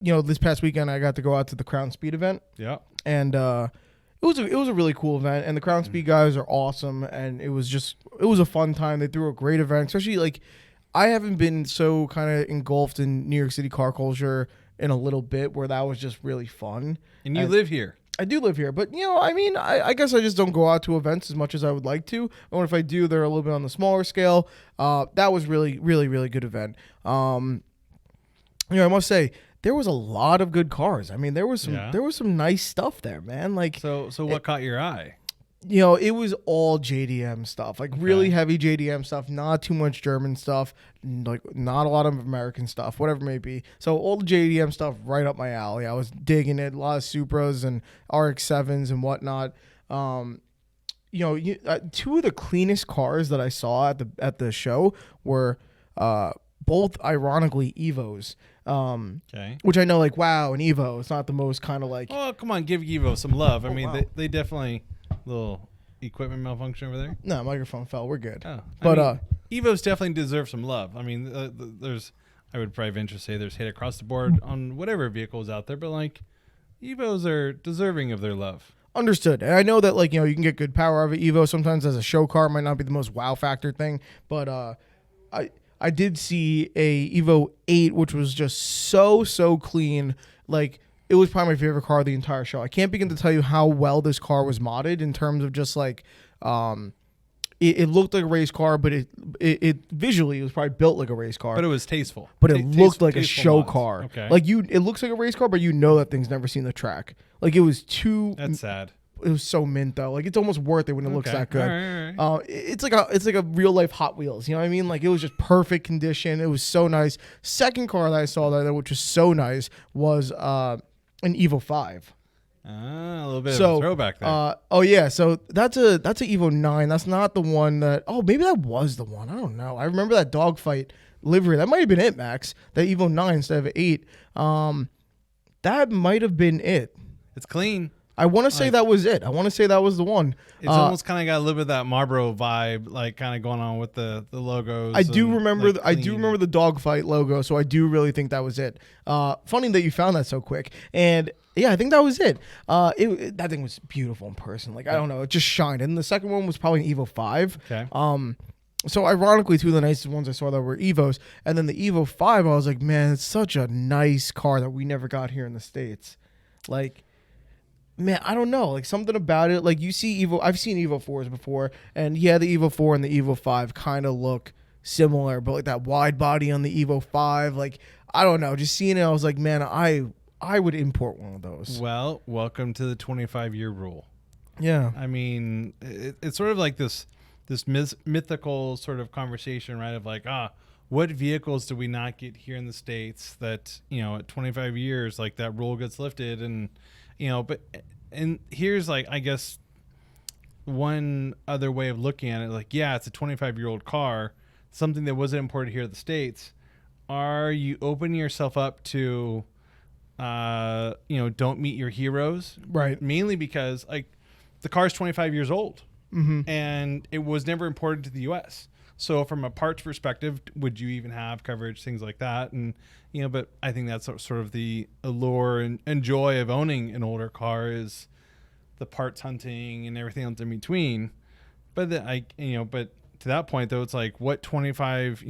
this past weekend I got to go out to the Crown Speed event. Yeah. And it was a really cool event, and the Crown Speed guys are awesome, and it was a fun time. They threw a great event, especially like I haven't been so kind of engulfed in New York City car culture in a little bit where that was just really fun. And you live here. I do live here, but I guess I just don't go out to events as much as I would like to. Or if I do, they're a little bit on the smaller scale. That was really, really, really good event. I must say there was a lot of good cars. I mean, there was some nice stuff there, man. Like, so what caught your eye? It was all JDM stuff, like really heavy JDM stuff, not too much German stuff, like not a lot of American stuff, whatever it may be. So all the JDM stuff right up my alley. I was digging it. A lot of Supras and RX-7s and whatnot. Two of the cleanest cars that I saw at the show were both ironically Evos. Which I know, like, wow, an Evo. It's not the most kind of like. Oh, come on, give Evo some love. I mean, they definitely. Little equipment malfunction over there. No, microphone fell. We're good. Oh, but Evos definitely deserve some love. I mean, I would probably venture to say there's hate across the board on whatever vehicles out there, but like Evos are deserving of their love. Understood. And I know that you can get good power out of an Evo. Sometimes as a show car, it might not be the most wow factor thing, but I did see a Evo 8, which was just so clean. Like, it was probably my favorite car of the entire show. I can't begin to tell you how well this car was modded in terms of just like, it looked like a race car, but it visually it was probably built like a race car. But it was tasteful. But it looked like a show mods. car. Okay. Like it looks like a race car, but that thing's never seen the track. Like it was too. That's sad. It was so mint though. Like it's almost worth it when it looks that good. All right. It's like a real life Hot Wheels. You know what I mean? Like it was just perfect condition. It was so nice. Second car that I saw there, which was so nice, was an Evo 5. A little bit of a throwback there. So that's a Evo 9. That's not the one that. Oh, maybe that was the one. I don't know. I remember that dogfight livery. That might have been it, Max. That Evo 9 instead of 8. That might have been it. It's clean. I want to say that was it. I want to say that was the one. It's almost kind of got a little bit of that Marlboro vibe, like kind of going on with the logos. I do remember. I do remember the dogfight logo, so I do really think that was it. Funny that you found that so quick. And yeah, I think that was it. That thing was beautiful in person. Like I don't know, it just shined. And the second one was probably an Evo 5. Okay. So ironically, two of the nicest ones I saw that were Evos, and then the Evo 5, I was like, man, it's such a nice car that we never got here in the States. Like. Man, I don't know. Like something about it. Like you see Evo. I've seen Evo 4s before, and yeah, the Evo 4 and the Evo 5 kind of look similar, but like that wide body on the Evo 5, like I don't know. Just seeing it, I was like, man, I would import one of those. Well, welcome to the 25-year rule. Yeah. I mean, it's sort of like this mythical sort of conversation, right? Of like, what vehicles do we not get here in the States that at 25 years, like that rule gets lifted and. And here's like, I guess one other way of looking at it, like, yeah, it's a 25-year-old car, something that wasn't imported here in the States. Are you opening yourself up to, don't meet your heroes? Right. Mainly because like the car's 25 years old and it was never imported to the U.S. So from a parts perspective, would you even have coverage, things like that? And, but I think that's sort of the allure and joy of owning an older car is the parts hunting and everything else in between. But but to that point though, it's like what 25,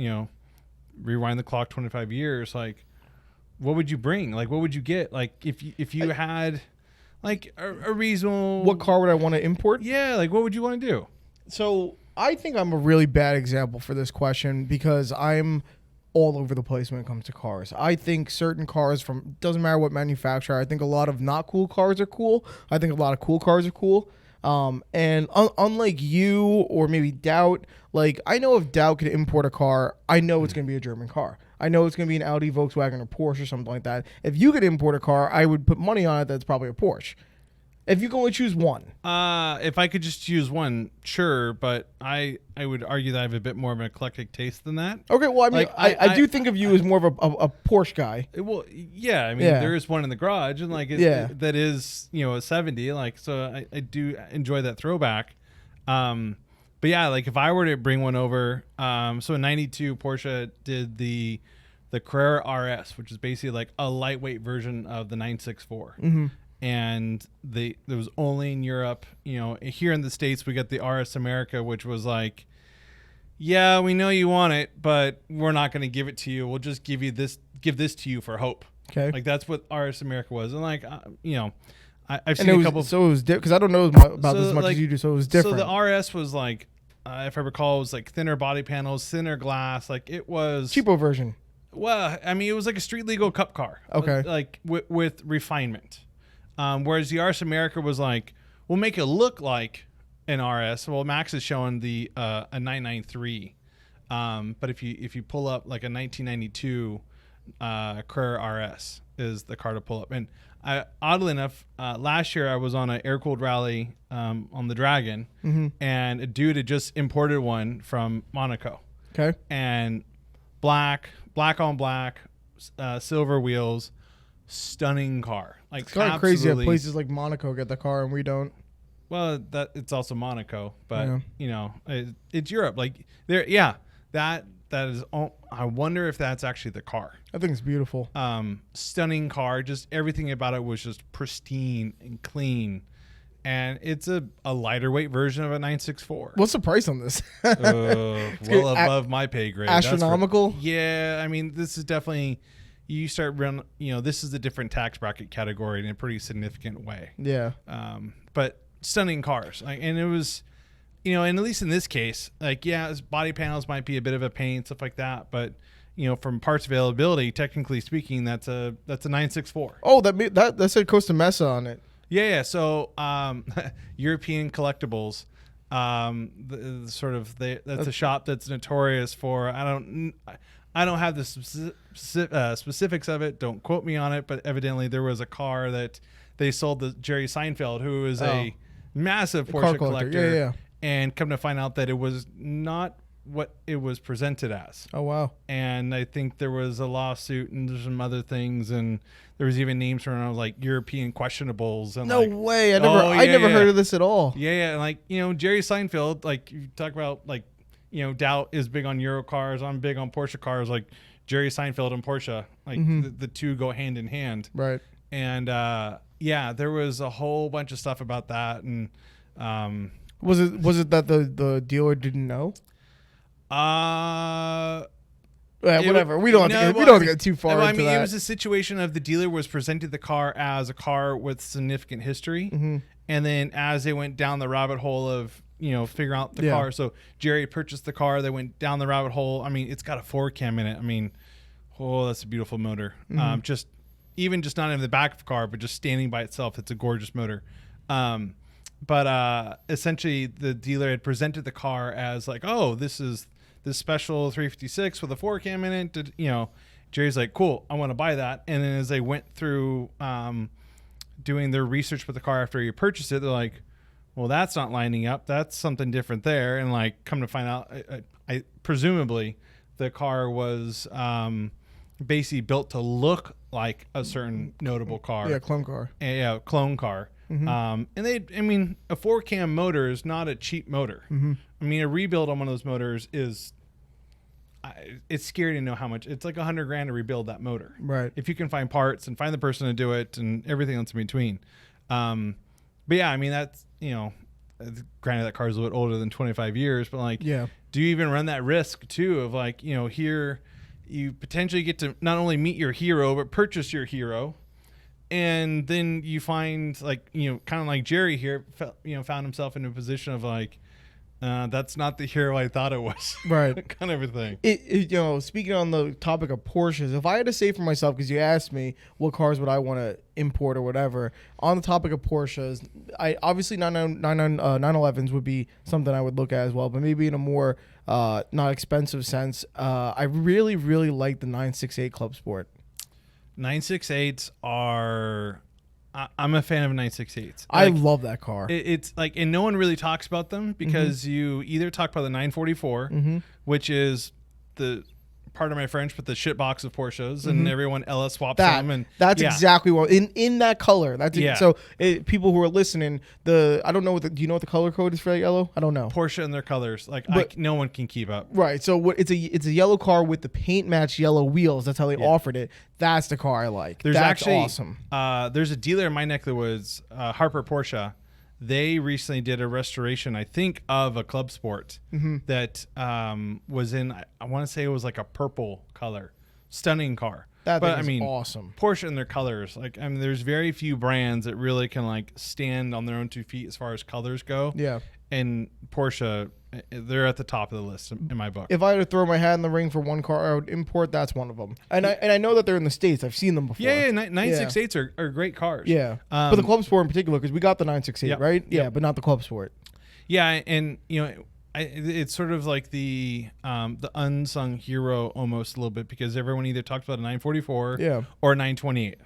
rewind the clock 25 years, like what would you bring? Like, what would you get? Like if you had like a reasonable, what car would I want to import? Yeah. Like what would you want to do? So I think I'm a really bad example for this question because I'm all over the place when it comes to cars. I think certain cars doesn't matter what manufacturer. I think a lot of not cool cars are cool. I think a lot of cool cars are cool. And unlike you or maybe Doubt, like I know if Doubt could import a car, I know it's going to be a German car. I know it's going to be an Audi, Volkswagen, or Porsche or something like that. If you could import a car, I would put money on it that it's probably a Porsche. If you can only choose one. If I could just choose one, sure, but I would argue that I have a bit more of an eclectic taste than that. Okay, well, I mean, like, I do think of you as more of a Porsche guy. Well, yeah, I mean, there is one in the garage, and like, that is a 70. Like, so I do enjoy that throwback. But yeah, like if I were to bring one over, so in '92 Porsche did the the Carrera RS, which is basically like a lightweight version of the 964. And there was only in Europe. Here in the States, we got the RS America, which was like, yeah, we know you want it, but we're not going to give it to you. We'll just give this to you for hope. Okay. Like that's what RS America was. And like, I've And seen a couple. So it was because I don't know about this as much like, as you do. So it was different. So the RS was like, if I recall, it was like thinner body panels, thinner glass. Like it was cheapo version. Well, I mean, it was like a street legal cup car. Okay. Like with refinement. Whereas the RS America was like, we'll make it look like an RS. Well, Max is showing a 993. But if you pull up like a 1992 Carrera RS is the car to pull up. And oddly enough, last year I was on an air-cooled rally on the Dragon, and a dude had just imported one from Monaco. Okay. And black on black, silver wheels, stunning car. Like it's kind of crazy that places like Monaco get the car and we don't. Well, that it's also Monaco, but it's Europe. Like there, that is. I wonder if that's actually the car. I think it's beautiful. Stunning car. Just everything about it was just pristine and clean. And it's a lighter weight version of a 964. What's the price on this? Well above my pay grade. Astronomical? Yeah, I mean, this is definitely, you start running, this is a different tax bracket category in a pretty significant way. Yeah. But stunning cars. And it was, and at least in this case, like, body panels might be a bit of a pain, stuff like that. But, from parts availability, technically speaking, that's a 964. Oh, that said Costa Mesa on it. Yeah. So, European collectibles, that's a shop that's notorious for. I don't have the specifics of it. Don't quote me on it. But evidently, there was a car that they sold to Jerry Seinfeld, who is a massive Porsche collector. Yeah. And come to find out that it was not what it was presented as. Oh, wow. And I think there was a lawsuit and there's some other things, and there was even names from like European questionables. And no way. I never heard of this at all. Yeah. And like, Jerry Seinfeld, like you talk about like, Doubt is big on Euro cars. I'm big on Porsche cars. Like Jerry Seinfeld and Porsche, like the two go hand in hand. Right. And there was a whole bunch of stuff about that. And was it that the dealer didn't know? Whatever. We don't have to get too far into that. It was a situation of the dealer was presenting the car as a car with significant history, and then as they went down the rabbit hole of figuring out the car. So Jerry purchased the car. They went down the rabbit hole. I mean, it's got a 4Cam in it. I mean, that's a beautiful motor. Just not in the back of the car, but just standing by itself, it's a gorgeous motor. But essentially, the dealer had presented the car as like, oh, this is this special 356 with a 4Cam in it. Jerry's like, cool, I want to buy that. And then as they went through doing their research with the car after you purchased it, they're like, well, that's not lining up. That's something different there. And like, come to find out, I presumably the car was basically built to look like a certain notable car. Yeah, clone car. Clone car. And a 4Cam motor is not a cheap motor. I mean, a rebuild on one of those motors is, it's scary to know how much. It's like $100,000 to rebuild that motor. Right. If you can find parts and find the person to do it and everything else in between. But yeah, I mean, that's, granted that car's a little bit older than 25 years, but like, do you even run that risk too of like, here you potentially get to not only meet your hero, but purchase your hero. And then you find like, kind of like Jerry here, found himself in a position of like, that's not the hero I thought it was. Right. Kind of a thing. Speaking on the topic of Porsches, if I had to say for myself, because you asked me what cars would I want to import or whatever, on the topic of Porsches, obviously 911s would be something I would look at as well, but maybe in a more not expensive sense. I really, really like the 968 Club Sport. 968s are... I'm a fan of 968s. I love that car. It's like, and no one really talks about them because you either talk about the 944, which is the pardon my French, but the shit box of Porsches, and everyone LS swaps That them. And that's yeah. exactly what in that color. That's Yeah. so people who are listening, I don't know do you know what the color code is for that yellow? I don't know. Porsche and their colors, like no one can keep up. Right. So it's a yellow car with the paint match yellow wheels. That's how they offered it. That's the car I like. That's actually awesome. There's a dealer in my neck that was Harper Porsche. They recently did a restoration, I think, of a Club Sport that was in, I want to say it was like a purple color. Stunning car. That thing is awesome. Porsche and their colors. Like, I mean, there's very few brands that really can like stand on their own 2 feet as far as colors go. Yeah. And Porsche, they're at the top of the list in my book. If I had to throw my hat in the ring for one car I would import, that's one of them. And I know that they're in the States. I've seen them before. Yeah, 968s are great cars. Yeah. But the Club Sport in particular, because we got the 968, right? Yeah, but not the Club Sport. Yeah, and you know, it's sort of like the unsung hero almost a little bit, because everyone either talks about a 944 or a 928.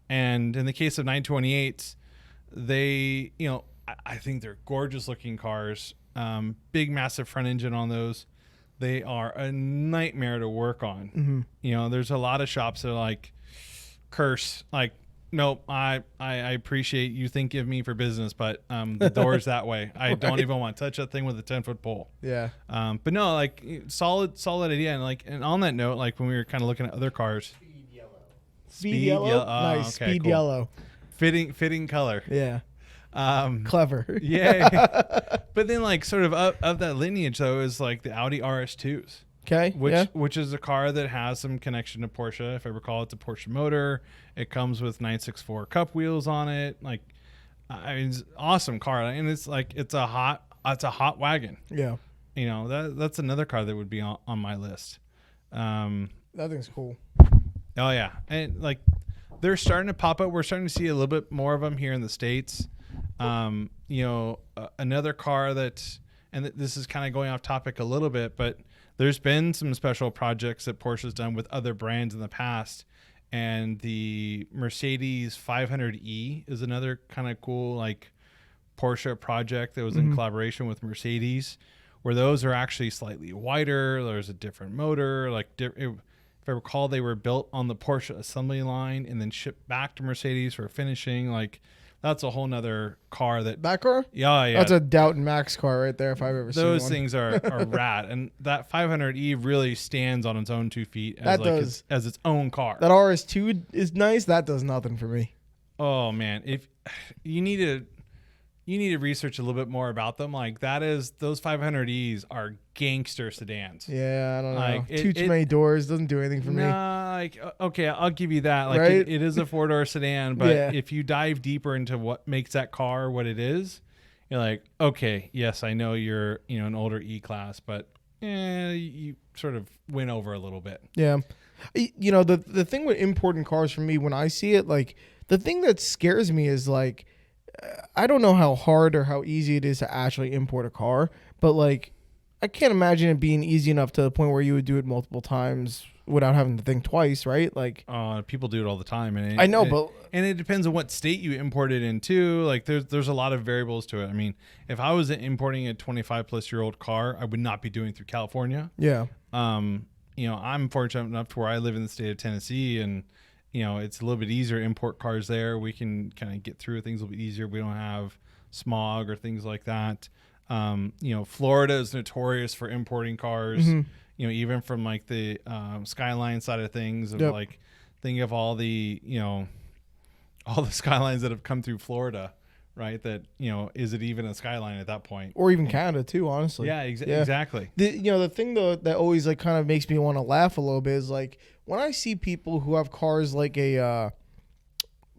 And in the case of 928s, they, you know, I think they're gorgeous looking cars. Big, massive front engine on those. They are a nightmare to work on. You know, there's a lot of shops that are like, curse, like, nope, I appreciate you think of me for business, but the door's that way. I don't even want to touch that thing with a 10-foot pole. Yeah. But no, like solid idea. And on that note, like when we were kind of looking at other cars. Speed yellow? Nice. Okay, Speed cool. yellow. Fitting color. Yeah. Clever. Yeah. But then like sort of that lineage though is like the Audi RS2s. Okay. Which is a car that has some connection to Porsche. If I recall, it's a Porsche motor. It comes with 964 cup wheels on it. Like, I mean, it's an awesome car, and it's like it's a hot wagon. Yeah. You know, that's another car that would be on my list. That thing's cool. Oh yeah, and like they're starting to pop up. We're starting to see a little bit more of them here in the States. You know, another car that, and this is kind of going off topic a little bit, but there's been some special projects that Porsche's done with other brands in the past, and the Mercedes 500e is another kind of cool like Porsche project that was in collaboration with Mercedes, where those are actually slightly wider. There's a different motor. Like if I recall, they were built on the Porsche assembly line and then shipped back to Mercedes for finishing. Like that's a whole nother car. That car? Yeah. That's a Doubtin Max car right there if I've ever seen one. Those things are rad. And that 500e really stands on its own 2 feet as as its own car. That RS2 is nice. That does nothing for me. Oh man, if you need to research a little bit more about them. Like those 500es are gangster sedans. Yeah, I don't know. Like too many doors doesn't do anything for me. Like okay, I'll give you that. Like right? it is a 4-door sedan, but if you dive deeper into what makes that car what it is, you're like, okay, yes, I know you're an older E-Class, but you sort of win over a little bit. Yeah, you know the thing with importing cars for me when I see it, like the thing that scares me is like, I don't know how hard or how easy it is to actually import a car, but like I can't imagine it being easy enough to the point where you would do it multiple times without having to think twice, right? Like people do it all the time, and I know, but it depends on what state you import it into. Like there's a lot of variables to it. I mean, if I was importing a 25-plus-year-old car, I would not be doing it through California. Yeah. I'm fortunate enough to where I live in the state of Tennessee, and it's a little bit easier to import cars there. We can kind of get through things a little bit easier. We don't have smog or things like that. Florida is notorious for importing cars, even from like the Skyline side of things. Of like, think of all the Skylines that have come through Florida, right? That, is it even a Skyline at that point? Or even Canada too, honestly. Yeah, exactly. The thing though that always like kind of makes me want to laugh a little bit is like when I see people who have cars like a,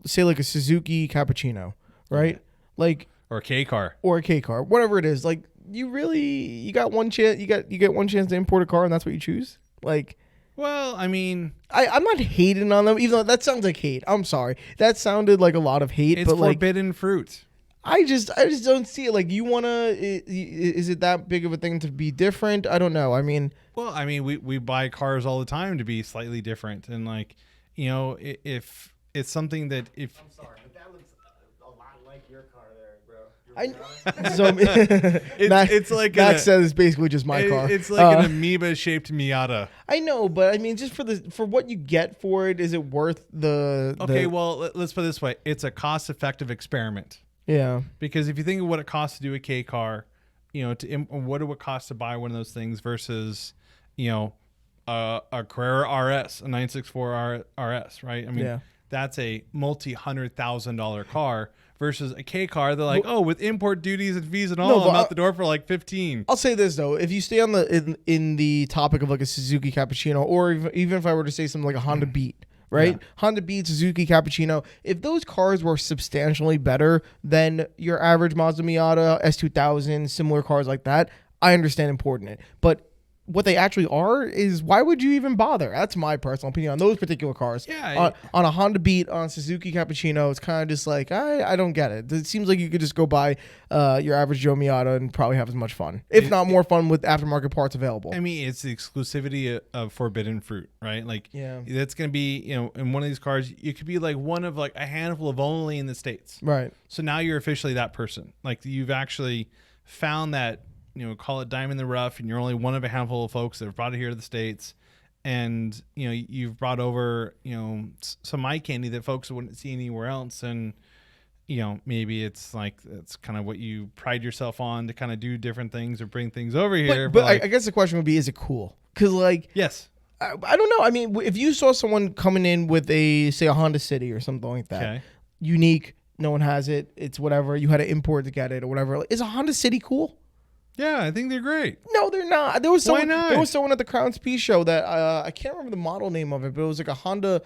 say like a Suzuki Cappuccino, right? Yeah. Like, or a K car, whatever it is. Like you got one chance, you get one chance to import a car, and that's what you choose. Like, well, I mean, I'm not hating on them, even though that sounds like hate. I'm sorry, that sounded like a lot of hate. It's but forbidden like, fruit. I just don't see it. Like, you wanna? Is it that big of a thing to be different? I don't know. I mean, we buy cars all the time to be slightly different, and like, if it's something that if I'm sorry, but that looks a lot like your car there, bro. So It's like Max says it's basically just my car. It's like an amoeba-shaped Miata. I know, but I mean, just for what you get for it, is it worth the? Okay, well, let's put it this way: it's a cost-effective experiment. Yeah. Because if you think of what it costs to do a K car, you know, what it would cost to buy one of those things versus, you know, a Carrera RS, a 964 RS, right? I mean, that's a multi-$100,000 car versus a K car. They're like, with import duties and fees and all, I'm out the door for like 15. I'll say this though: if you stay on in the topic of like a Suzuki Cappuccino, or even if I were to say something like a Honda Beat. Right? Yeah. Honda Beat, Suzuki Cappuccino. If those cars were substantially better than your average Mazda Miata, S2000, similar cars like that, I understand importing it. But what they actually are is, why would you even bother? That's my personal opinion on those particular cars. Yeah. On a Honda Beat, on a Suzuki Cappuccino, it's kind of just like, I don't get it. It seems like you could just go buy your average Joe Miata and probably have as much fun, if not more fun, with aftermarket parts available. I mean, it's the exclusivity of forbidden fruit, right? Like, that's going to be, you know, in one of these cars, you could be like one of like a handful of only in the States. Right. So now you're officially that person. Like, you've actually found that, you know, call it diamond in the rough, and you're only one of a handful of folks that have brought it here to the States. And, you know, you've brought over, you know, some eye candy that folks wouldn't see anywhere else. And, you know, maybe it's like, that's kind of what you pride yourself on, to kind of do different things or bring things over here. But like, I guess the question would be, is it cool? Because, like, yes. I don't know. I mean, if you saw someone coming in with say a Honda City or something like that, unique, no one has it, it's whatever, you had to import to get it or whatever. Is a Honda City cool? Yeah, I think they're great. No, they're not. Why not? There was someone at the Crown Speed show that I can't remember the model name of it, but it was like a Honda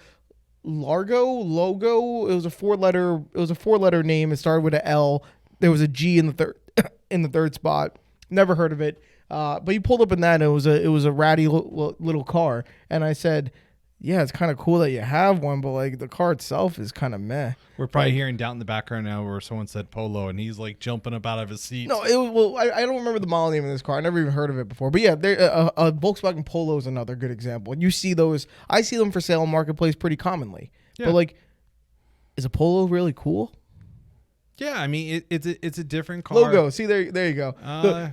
logo. It was a four-letter name. It started with an L. There was a G in the third spot. Never heard of it. But he pulled up in that, and it was a ratty little car. And I said, yeah, it's kind of cool that you have one, but like the car itself is kind of meh. We're probably hearing down in the background now where someone said Polo, and he's like jumping up out of his seat. No, I don't remember the model name of this car. I never even heard of it before. But yeah, a Volkswagen Polo is another good example. You see those. I see them for sale in Marketplace pretty commonly. Yeah. But like, is a Polo really cool? Yeah, I mean, it's a different car. Logo. See, there you go.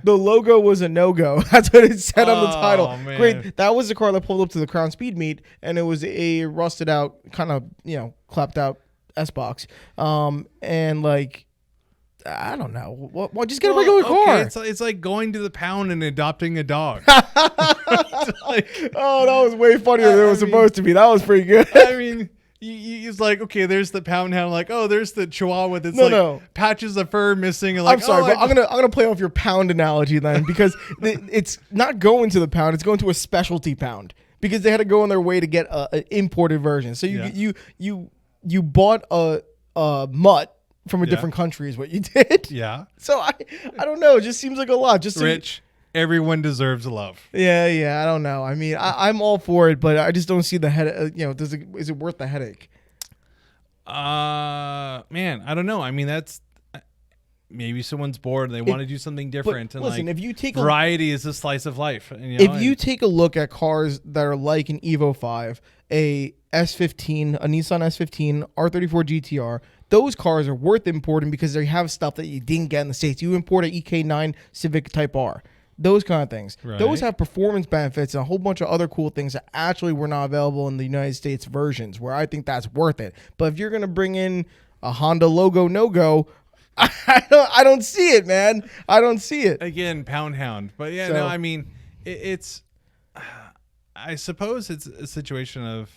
The logo was a no-go. That's what it said on the title. Man. Great. That was the car that pulled up to the Crown Speed meet, and it was a rusted out, kind of, you know, clapped out S-Box. And like, I don't know. Well, just get a regular car. It's like going to the pound and adopting a dog. Like, oh, that was way funnier than it was supposed to be. That was pretty good. I mean, it's like, okay, there's the pound hound. Like, oh, there's the Chihuahua that's patches of fur missing. And like, I'm sorry, but I'm gonna play off your pound analogy then, because it's not going to the pound. It's going to a specialty pound, because they had to go on their way to get an imported version. So you bought a mutt from a different country is what you did. Yeah. So I don't know. It just seems like a lot. Just Rich. Everyone deserves love. Yeah. I don't know. I mean, I'm all for it, but I just don't see the headache. You know, is it worth the headache? Man, I don't know. I mean, that's maybe someone's bored and they want to do something different. And listen, like, if you take variety is a slice of life. You know, if you take a look at cars that are like an Evo 5, a S15, a Nissan S15, R34 GTR, those cars are worth importing because they have stuff that you didn't get in the States. You import an EK9 Civic Type R. Those kind of things. Right. Those have performance benefits and a whole bunch of other cool things that actually were not available in the United States versions, where I think that's worth it. But if you're going to bring in a Honda logo no-go, I don't see it, man. I don't see it. Again, pound hound. But yeah, no, I mean, it's I suppose it's a situation of,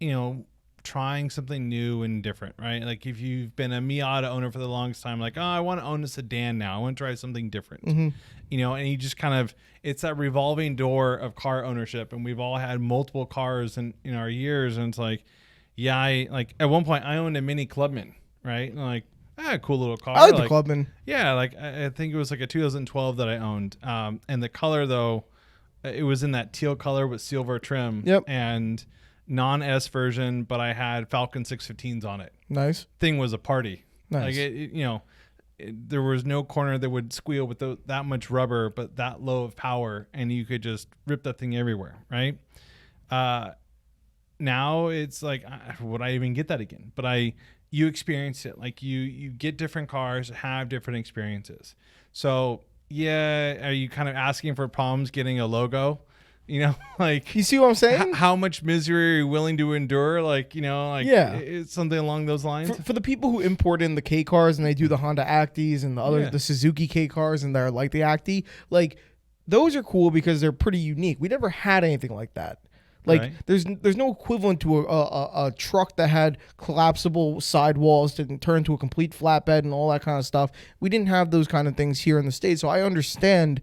you know, trying something new and different, right? Like if you've been a Miata owner for the longest time, like, oh, I want to own a sedan now. I want to try something different, you know, and you just kind of, it's that revolving door of car ownership. And we've all had multiple cars in our years. And it's like, yeah, I like at one point I owned a Mini Clubman, right? And like, cool little car. I like the Clubman. Yeah. Like I think it was like a 2012 that I owned. And the color though, it was in that teal color with silver trim. Yep. And non-S version, but I had Falcon 615s on it. Nice. Thing was a party. Nice. Like there was no corner that would squeal with that much rubber, but that low of power, and you could just rip that thing everywhere, right? Now now it's like, would I even get that again? But you experience it. Like you get different cars, have different experiences. So yeah, are you kind of asking for problems getting a logo? You know, like You see what I'm saying? how much misery are you willing to endure? Like, you know, like it's something along those lines. For the people who import in the K cars and they do the Honda Actis and the Suzuki K cars and they're like the Acti, like those are cool because they're pretty unique. We never had anything like that. Like there's no equivalent to a truck that had collapsible sidewalls to turn into a complete flatbed and all that kind of stuff. We didn't have those kind of things here in the States, so I understand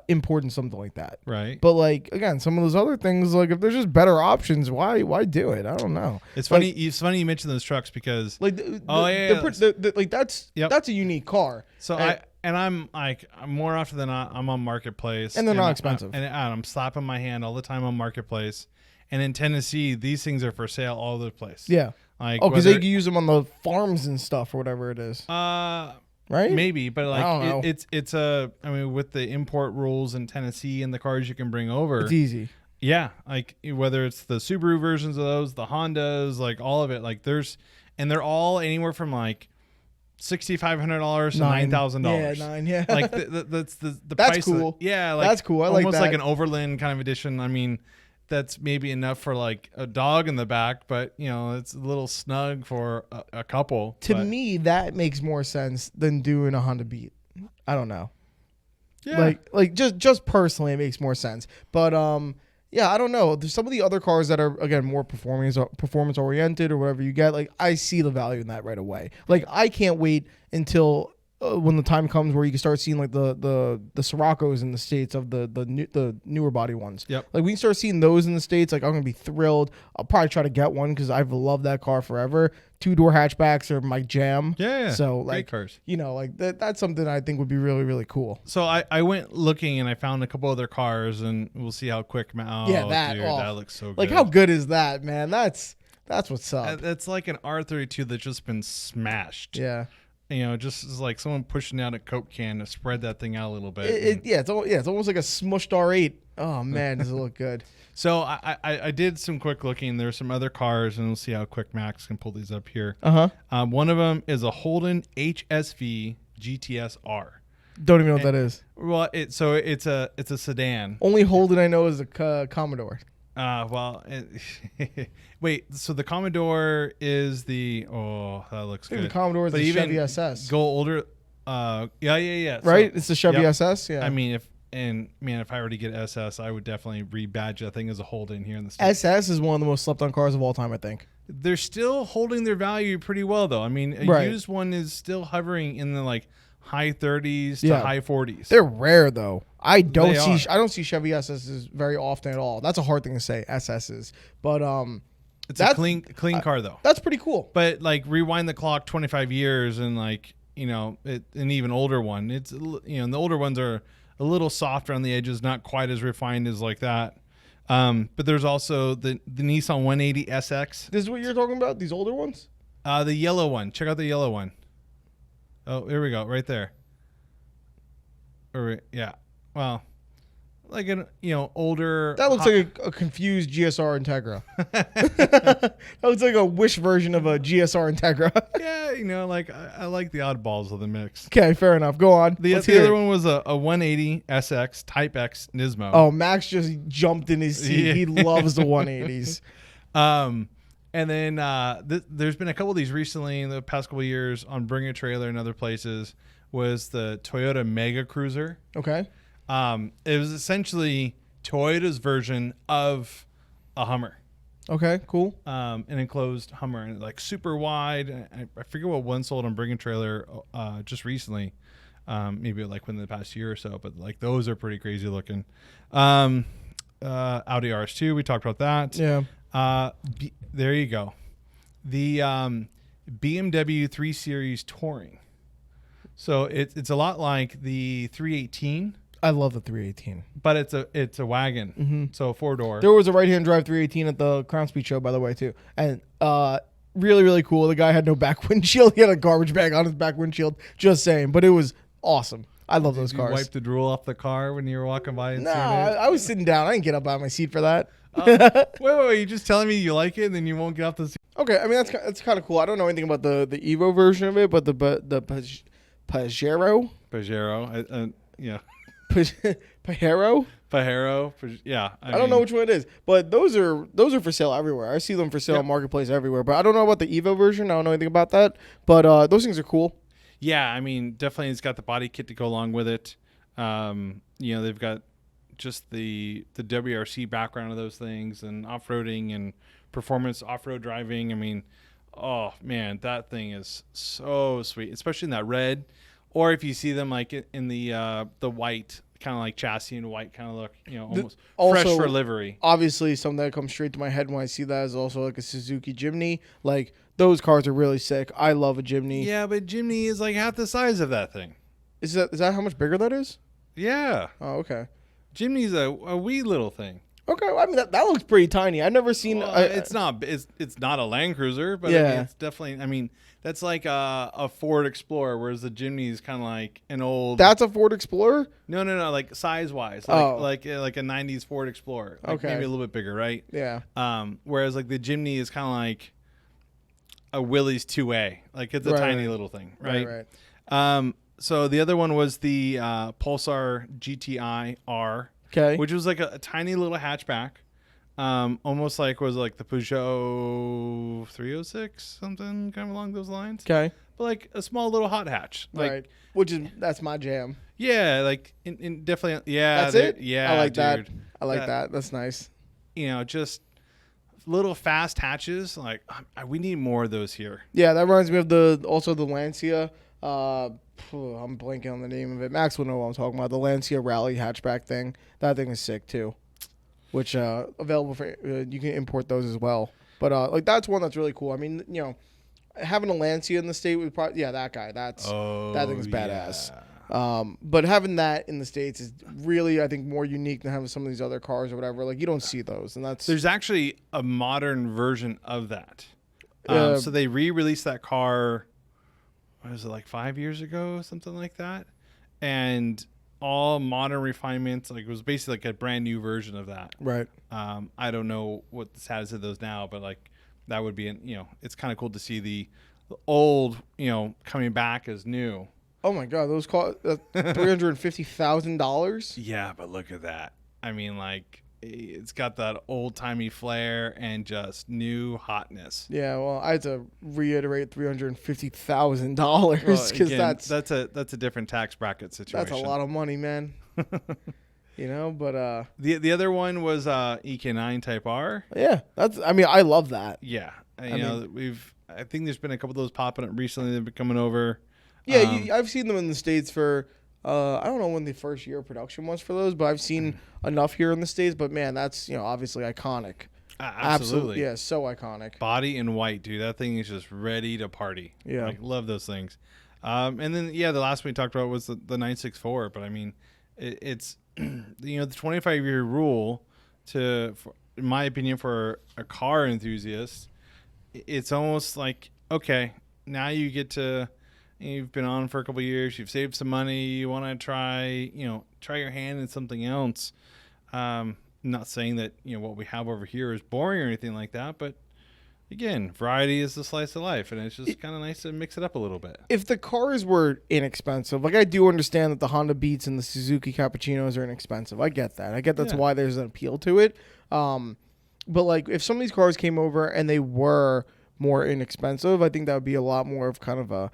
importing something like that. Right. But like again, some of those other things, like if there's just better options, why do it? I don't know. It's funny. It's funny you mention those trucks because like like that's a unique car. So I'm more often than not, I'm on Marketplace. And they're not expensive. And I'm slapping my hand all the time on Marketplace. And in Tennessee, these things are for sale all over the place. Yeah. Like, because they can use them on the farms and stuff or whatever it is. Right? Maybe, but like I don't know. it's I mean, with the import rules in Tennessee and the cars you can bring over. It's easy. Yeah. Like whether it's the Subaru versions of those, the Hondas, like all of it. Like and they're all anywhere from like $6,500 to $9,000. Yeah, $9,000. Yeah, like that's the that's price. Cool. That's cool. I like that. Almost like an Overland kind of edition. I mean, that's maybe enough for like a dog in the back, but you know, it's a little snug for a couple. To me, that makes more sense than doing a Honda Beat. I don't know. Yeah. Like just personally, it makes more sense. But yeah, I don't know. There's some of the other cars that are, again, more performance oriented or whatever you get. Like, I see the value in that right away. Like, I can't wait until when the time comes where you can start seeing like the Sciroccos in the States of the newer body ones. Yep. Like, we can start seeing those in the States. Like, I'm gonna be thrilled. I'll probably try to get one because I've loved that car forever. 2-door hatchbacks are my jam. Yeah. So great like, cars. you know, like that's something I think would be really, really cool. So I went looking and I found a couple other cars, and we'll see how quick. That looks so good. Like, how good is that, man? That's what's up. That's like an R32 that's just been smashed. Yeah. You know, just is like someone pushing out a Coke can to spread that thing out a little bit. It's almost like a smushed R8. Oh man, does it look good? So I did some quick looking. There's some other cars, and we'll see how quick Max can pull these up here. One of them is a Holden HSV GTS R. Don't even know what that is. Well, it's a sedan. Only Holden I know is a Commodore. Wait. So the Commodore is that looks I think good. the Commodore is the Chevy SS. Go older. Yeah. Right, So, it's the Chevy SS. Yeah. I mean, if I were to get SS, I would definitely rebadge that thing as a Holden here in the States. SS is one of the most slept on cars of all time, I think. They're still holding their value pretty well, though. I mean, a used one is still hovering in the like high 30s to high 40s. They're rare though. I don't see Chevy SS's very often at all. That's a hard thing to say, SS's. But it's a clean car though. That's pretty cool. But like rewind the clock 25 years and like, you know, an even older one. It's, you know, and the older ones are a little softer on the edges, not quite as refined as like that. But there's also the Nissan 180 SX. This is what you're talking about? These older ones? The yellow one. Check out the yellow one. Oh, here we go. Right there. Yeah. Well, like an, you know, older. That looks like a confused GSR Integra. That looks like a Wish version of a GSR Integra. Yeah, you know, like I like the oddballs of the mix. Okay, fair enough. Go on. The other one was a 180 SX Type X Nismo. Oh, Max just jumped in his seat. Yeah. He loves the 180s. And then there's been a couple of these recently in the past couple of years on Bring a Trailer and other places. Was the Toyota Mega Cruiser. Okay. It was essentially Toyota's version of a Hummer. Okay, cool. An enclosed Hummer, and like super wide. I forget what one sold on Bring a Trailer just recently. Maybe like within the past year or so, but like those are pretty crazy looking. Audi RS2, we talked about that. Yeah. There you go. The BMW 3 Series Touring. So it's a lot like the 318. I love the 318, but it's a wagon. Mm-hmm. So 4-door. There was a right-hand drive 318 at the Crown Speed show, by the way, too, and really, really cool. The guy had no back windshield; he had a garbage bag on his back windshield. Just saying, but it was awesome. I love those cars. Did you wipe the drool off the car when you were walking by? And I was sitting down. I didn't get up out of my seat for that. Wait, you just telling me you like it and then you won't get off the. Okay, I mean that's kind of cool. I don't know anything about the Evo version of it, but the Pajero, Yeah. Pajero. Pajero, yeah. I don't know which one it is, but those are for sale everywhere. I see them for sale on Marketplace everywhere. But I don't know about the Evo version. I don't know anything about that. But those things are cool. Yeah, I mean, definitely it's got the body kit to go along with it. They've got just the WRC background of those things and off-roading and performance off-road driving. I mean, oh man, that thing is so sweet, especially in that red, or if you see them like in the white, kind of like chassis and white kind of look, almost fresh for livery. Obviously, something that comes straight to my head when I see that is also like a Suzuki Jimny. Like those cars are really sick. I love a Jimny. Yeah, but Jimny is like half the size of that thing. Is that how much bigger that is? Yeah. Oh, okay. Jimny's a wee little thing. Okay, well, I mean that looks pretty tiny. I've never seen. It's not a Land Cruiser, but yeah. I mean, it's definitely. I mean, that's like a Ford Explorer, whereas the Jimny is kind of like an old. That's a Ford Explorer? No, like size wise, like a '90s Ford Explorer, like maybe a little bit bigger, right? Yeah. Whereas like the Jimny is kind of like a Willys 2A, like it's a tiny little thing, right? Right. So the other one was the Pulsar GTI R. Okay. Which was like a tiny little hatchback, almost like was like the Peugeot 306, something kind of along those lines. Okay. But like a small little hot hatch, like, right? That's my jam. Yeah, like in definitely, yeah. That's it. Yeah, I like dude. that. I like that. That's nice. Just little fast hatches. Like we need more of those here. Yeah, that reminds me of the Lancia. I'm blanking on the name of it. Max will know what I'm talking about. The Lancia Rally hatchback thing. That thing is sick too. Which available for you can import those as well. But like that's one that's really cool. I mean, having a Lancia in the state would probably that guy. That thing is badass. But having that in the States is really, I think, more unique than having some of these other cars or whatever. Like you don't see those, and there's actually a modern version of that. So they re-released that car. What was it, like 5 years ago, something like that? And all modern refinements, like it was basically like a brand new version of that. Right. I don't know what the status of those now, but like that would be, it's kind of cool to see the old, coming back as new. Oh my God, those cost $350,000. Yeah, but look at that. I mean, like it's got that old timey flair and just new hotness. Yeah, well, I had to reiterate $350,000 because that's a different tax bracket situation. That's a lot of money, man. But the other one was EK9 Type R. Yeah, I love that. Yeah, I think there's been a couple of those popping up recently. They've been coming over. Yeah, I've seen them in the States for. I don't know when the first year of production was for those, but I've seen enough here in the States. But man, that's obviously iconic. Absolutely, yeah, so iconic. Body in white, dude. That thing is just ready to party. Yeah, like, love those things. And then the last one we talked about was the 964. But I mean, it's the 25-year rule in my opinion, for a car enthusiast, it's almost like, okay, now you get to. You've been on for a couple of years. You've saved some money. You want to try your hand in something else. Not saying that what we have over here is boring or anything like that, but again, variety is the slice of life, and it's just kind of nice to mix it up a little bit. If the cars were inexpensive, like I do understand that the Honda Beats and the Suzuki Cappuccinos are inexpensive. I get that. I get that's why there's an appeal to it. But like if some of these cars came over and they were more inexpensive, I think that would be a lot more of kind of a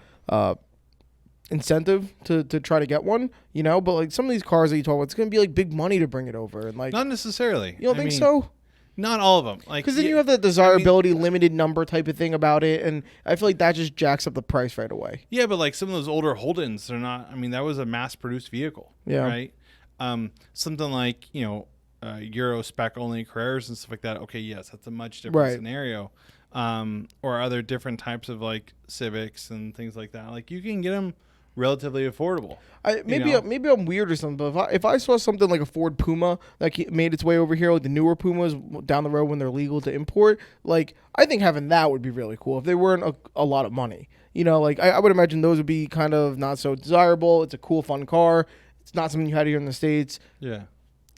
incentive to try to get one, but like some of these cars that you talk about, it's going to be like big money to bring it over, and like not necessarily. You don't think so? Not all of them, like because then you have the desirability limited number type of thing about it, and I feel like that just jacks up the price right away. Yeah, but like some of those older Holdens, they're not. I mean, that was a mass-produced vehicle, right? Something like Euro spec only Carreras and stuff like that. Okay, yes, that's a much different scenario. Or other different types of like Civics and things like that. Like you can get them relatively affordable. Maybe I'm weird or something, but if I saw something like a Ford Puma that made its way over here, like the newer Pumas down the road when they're legal to import, like I think having that would be really cool if they weren't a lot of money. Like I would imagine those would be kind of not so desirable. It's a cool, fun car. It's not something you had here in the States. Yeah.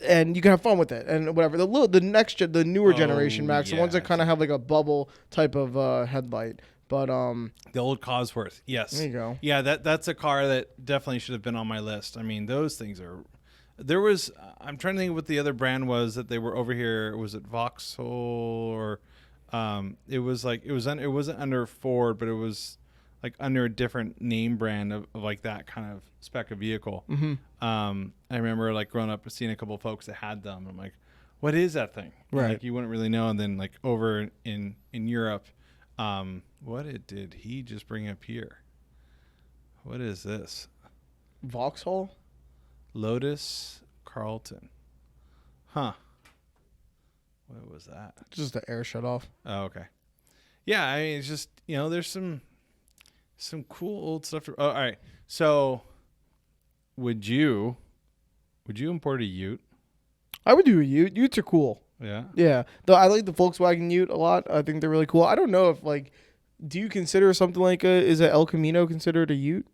and you can have fun with it and whatever. The newer generation Max, the ones that kind of have like a bubble type of headlight. But the old Cosworth, yes. There you go. Yeah, that's a car that definitely should have been on my list. I mean, those things are. There was. I'm trying to think what the other brand was that they were over here. Was it Vauxhall or? It was like it wasn't under Ford, but it was like under a different name brand of like that kind of spec of vehicle. Mm-hmm. I remember like growing up seeing a couple of folks that had them. I'm like, what is that thing? Right. And, like you wouldn't really know. And then like over in Europe. Did he just bring up here? What is this? Vauxhall? Lotus Carlton. Huh. What was that? Just the air shut off. Oh, okay. Yeah, I mean, it's just, there's some cool old stuff. All right. So would you import a Ute? I would do a Ute. Utes are cool. Yeah. Yeah. Though I like the Volkswagen Ute a lot. I think they're really cool. I don't know if do you consider something like is a El Camino considered a Ute?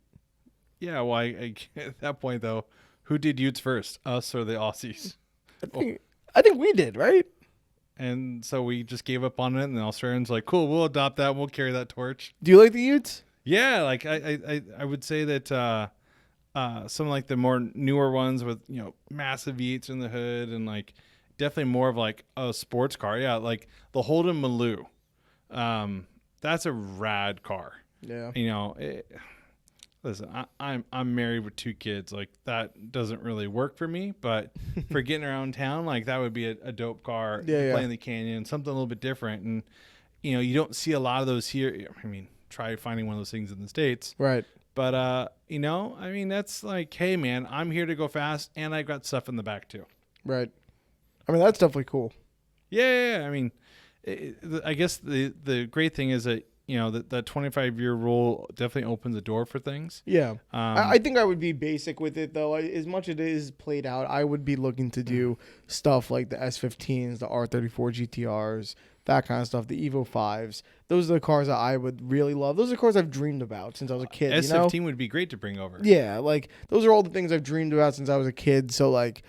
Yeah. Well, at that point though, who did Utes first, us or the Aussies? I think we did, right? And so we just gave up on it, and the Australians were like, cool, we'll adopt that. We'll carry that torch. Do you like the Utes? Yeah. Like I would say that some like the more newer ones with, massive Utes in the hood and like, definitely more of like a sports car. Yeah, like the Holden Maloo. That's a rad car. Yeah. Listen, I'm married with 2 kids. Like that doesn't really work for me, but for getting around town, like that would be a dope car. Yeah, Playing the canyon, something a little bit different. And you don't see a lot of those here. I mean, try finding one of those things in the States. Right. But I mean, that's like, hey man, I'm here to go fast and I got stuff in the back too. Right. I mean, that's definitely cool. Yeah. I mean, I guess the great thing is that, that 25-year rule definitely opens the door for things. Yeah. I think I would be basic with it, though. As much as it is played out, I would be looking to do stuff like the S15s, the R34 GTRs, that kind of stuff, the Evo 5s. Those are the cars that I would really love. Those are cars I've dreamed about since I was a kid. S15 would be great to bring over. Yeah. Like, those are all the things I've dreamed about since I was a kid. So, like,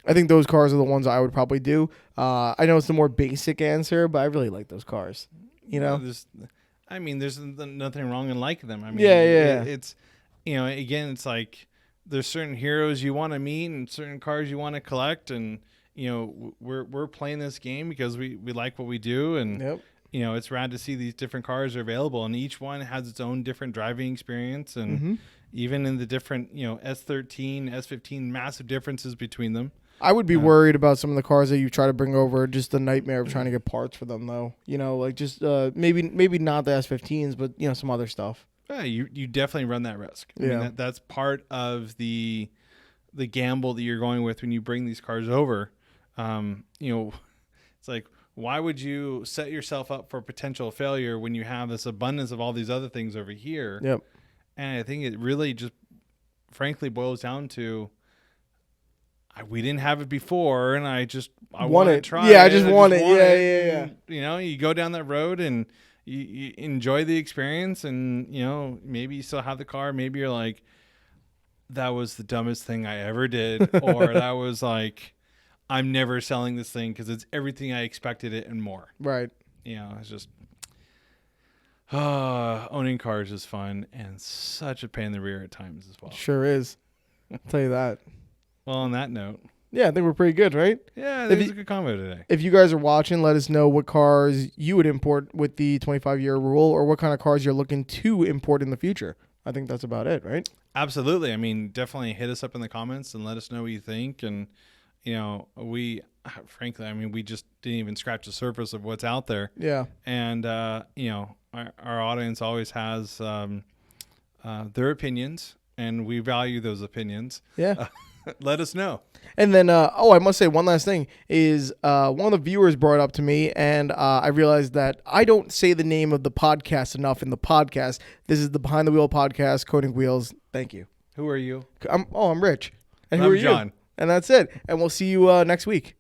I think those cars are the ones I would probably do. I know it's the more basic answer, but I really like those cars. There's nothing wrong in liking them. I mean, yeah. It's, again, it's like there's certain heroes you want to meet and certain cars you want to collect, and we're playing this game because we like what we do, and yep. It's rad to see these different cars are available, and each one has its own different driving experience, and even in the different S13, S15, massive differences between them. I would be worried about some of the cars that you try to bring over. Just the nightmare of trying to get parts for them, though. Like just maybe not the S15s, but some other stuff. Yeah, you definitely run that risk. I mean, that's part of the gamble that you're going with when you bring these cars over. It's like, why would you set yourself up for potential failure when you have this abundance of all these other things over here? Yep. And I think it really just, frankly, boils down to. We didn't have it before, and I want to try. Yeah, I just want it. Yeah. You go down that road and you enjoy the experience, and maybe you still have the car. Maybe you're like, that was the dumbest thing I ever did, or that was like, I'm never selling this thing because it's everything I expected it and more. Right. It's just owning cars is fun and such a pain in the rear at times as well. Sure is. I'll tell you that. Well, on that note. Yeah, I think we're pretty good, right? Yeah, that was a good combo today. If you guys are watching, let us know what cars you would import with the 25-year rule, or what kind of cars you're looking to import in the future. I think that's about it, right? Absolutely. I mean, definitely hit us up in the comments and let us know what you think. And, we just didn't even scratch the surface of what's out there. Yeah. And, our audience always has their opinions, and we value those opinions. Yeah. Let us know. And then, I must say one last thing is one of the viewers brought it up to me, and I realized that I don't say the name of the podcast enough in the podcast. This is the Behind the Wheel podcast, Coding Wheels. Thank you. Who are you? I'm Rich. And I'm John. And that's it. And we'll see you next week.